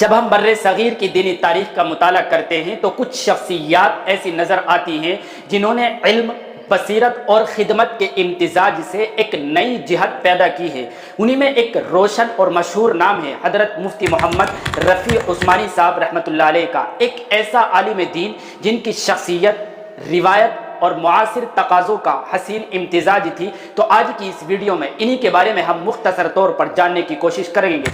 جب ہم بر صغیر کی دینی تاریخ کا مطالعہ کرتے ہیں تو کچھ شخصیات ایسی نظر آتی ہیں جنہوں نے علم، بصیرت اور خدمت کے امتزاج سے ایک نئی جہت پیدا کی ہے۔ انہی میں ایک روشن اور مشہور نام ہے حضرت مفتی محمد رفیع عثمانی صاحب رحمۃ اللہ علیہ کا، ایک ایسا عالم دین جن کی شخصیت، روایت اور معاصر تقاضوں کا حسین امتزاج تھی۔ تو آج کی اس ویڈیو میں انہی کے بارے میں ہم مختصر طور پر جاننے کی کوشش کریں گے۔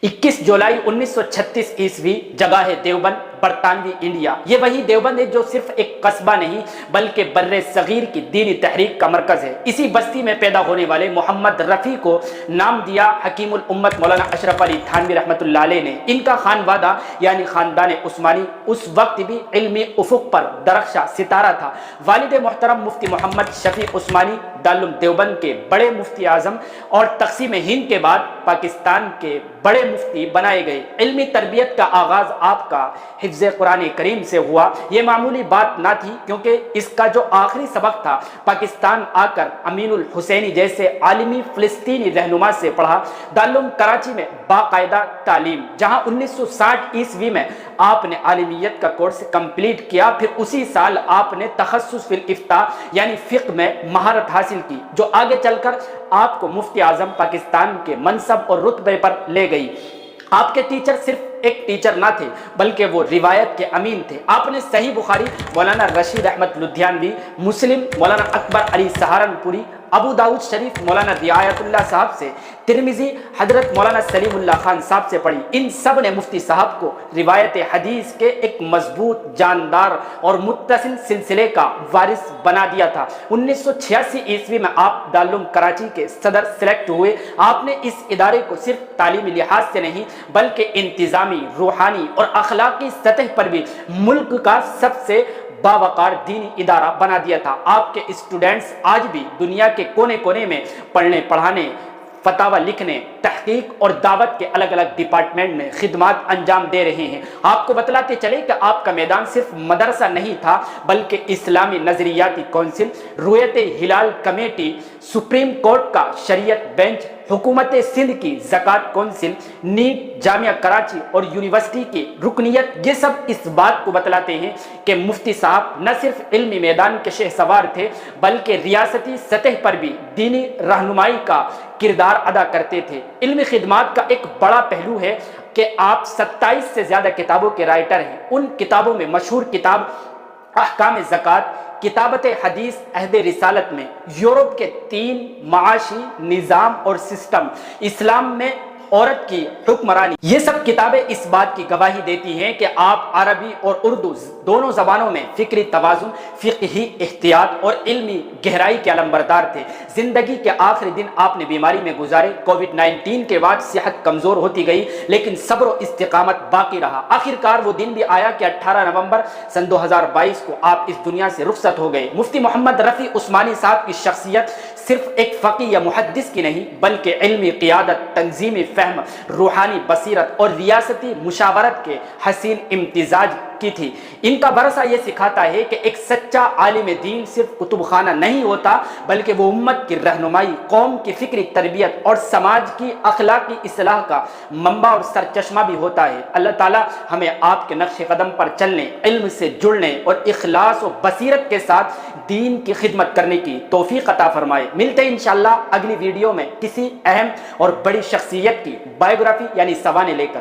21 جولائی 1936 عیسوی، جگہ ہے دیوبند، برطانوی انڈیا۔ یہ وہی دیوبند ہے جو صرف ایک قصبہ نہیں بلکہ بر صغیر کی دینی تحریک کا مرکز ہے۔ اسی بستی میں پیدا ہونے والے محمد رفیع کو نام دیا حکیم الامت مولانا اشرف علی تھانوی رحمۃ اللہ علیہ نے۔ ان کا خانوادہ یعنی خاندان عثمانی اس وقت بھی علمی افق پر درخشاں ستارہ تھا۔ والد محترم مفتی محمد شفیع عثمانی دارالعلوم دیوبند کے بڑے مفتی اعظم اور تقسیم ہند کے بعد پاکستان کے بڑے مفتی بنائے گئے۔ علمی تربیت کا آغاز آپ کا حفظ قرآن کریم سے ہوا۔ یہ معمولی بات نہ تھی کیونکہ اس کا جو آخری سبق تھا پاکستان آ کر امین الحسینی جیسے عالمی فلسطینی رہنما سے پڑھا۔ دارالعلوم کراچی میں باقاعدہ تعلیم، جہاں 1960 عیسوی میں آپ نے عالمیت کا کورس کمپلیٹ کیا، پھر اسی سال آپ نے تخصص فی الافتاء یعنی فقہ میں مہارت حاصل کی، جو آگے چل کر آپ کو مفتی اعظم پاکستان کے منصب اور رتبے پر لے گئی۔ آپ کے ٹیچر صرف ایک ٹیچر نہ تھے بلکہ وہ روایت کے امین تھے۔ آپ نے صحیح بخاری مولانا رشید احمد لدھیانوی، مسلم مولانا اکبر علی سہارنپوری، ابو داؤد شریف مولانا رعایت اللہ صاحب سے، ترمذی حضرت مولانا سلیم اللہ خان صاحب سے پڑھی۔ ان سب نے مفتی صاحب کو روایت حدیث کے ایک مضبوط، جاندار اور متصل سلسلے کا وارث بنا دیا تھا۔ 1986 عیسوی میں آپ دارالعلوم کراچی کے صدر سلیکٹ ہوئے۔ آپ نے اس ادارے کو صرف تعلیمی لحاظ سے نہیں بلکہ انتظامی، روحانی اور اخلاقی سطح پر بھی ملک کا سب سے باوقار دینی ادارہ بنا دیا تھا۔ آپ کے اسٹوڈنٹس آج بھی دنیا کے کونے کونے میں پڑھنے، پڑھانے، فتاوی لکھنے، تحقیق اور دعوت کے الگ الگ ڈپارٹمنٹ میں خدمات انجام دے رہے ہیں۔ آپ کو بتلاتے چلے کہ آپ کا میدان صرف مدرسہ نہیں تھا بلکہ اسلامی نظریاتی کونسل، رویت ہلال کمیٹی، سپریم کورٹ کا شریعت بینچ، حکومت سندھ کی زکوٰۃ کونسل، نیٹ، جامعہ کراچی اور یونیورسٹی کی رکنیت، یہ سب اس بات کو بتلاتے ہیں کہ مفتی صاحب نہ صرف علمی میدان کے شہ سوار تھے بلکہ ریاستی سطح پر بھی دینی رہنمائی کا کردار ادا کرتے تھے۔ علمی خدمات کا ایک بڑا پہلو ہے کہ آپ 27 سے زیادہ کتابوں کے رائٹر ہیں۔ ان کتابوں میں مشہور کتاب احکام زکوٰۃ، کتابت حدیث عہد رسالت میں، یورپ کے 3 معاشی نظام اور سسٹم، اسلام میں عورت کی حکمرانی، یہ سب کتابیں اس بات کی گواہی دیتی ہیں کہ آپ عربی اور اردو دونوں زبانوں میں فکری توازن، فقہی احتیاط اور علمی گہرائی کے علمبردار تھے۔ زندگی کے آخری دن آپ نے بیماری میں گزارے۔ کووڈ 19 کے بعد صحت کمزور ہوتی گئی لیکن صبر و استقامت باقی رہا۔ آخرکار وہ دن بھی آیا کہ 18 نومبر سن 2022 کو آپ اس دنیا سے رخصت ہو گئے۔ مفتی محمد رفیع عثمانی صاحب کی شخصیت صرف ایک فقی یا محدث کی نہیں بلکہ علمی قیادت، تنظیمی فہم، روحانی بصیرت اور ریاستی مشاورت کے حسین امتزاج کی تھی۔ ان کا برسہ یہ سکھاتا ہے کہ ایک سچا عالم دین صرف کتب خانہ نہیں ہوتا بلکہ وہ امت کی رہنمائی، قوم کی فکری تربیت اور سماج کی اخلاقی اصلاح کا منبع اور سرچشمہ بھی ہوتا ہے۔ اللہ تعالی ہمیں آپ کے نقش قدم پر چلنے، علم سے جڑنے اور اخلاص و بصیرت کے ساتھ دین کی خدمت کرنے کی توفیق عطا فرمائے۔ ملتے ہیں انشاءاللہ اگلی ویڈیو میں کسی اہم اور بڑی شخصیت کی بائیوگرافی یعنی سوانح لے کر۔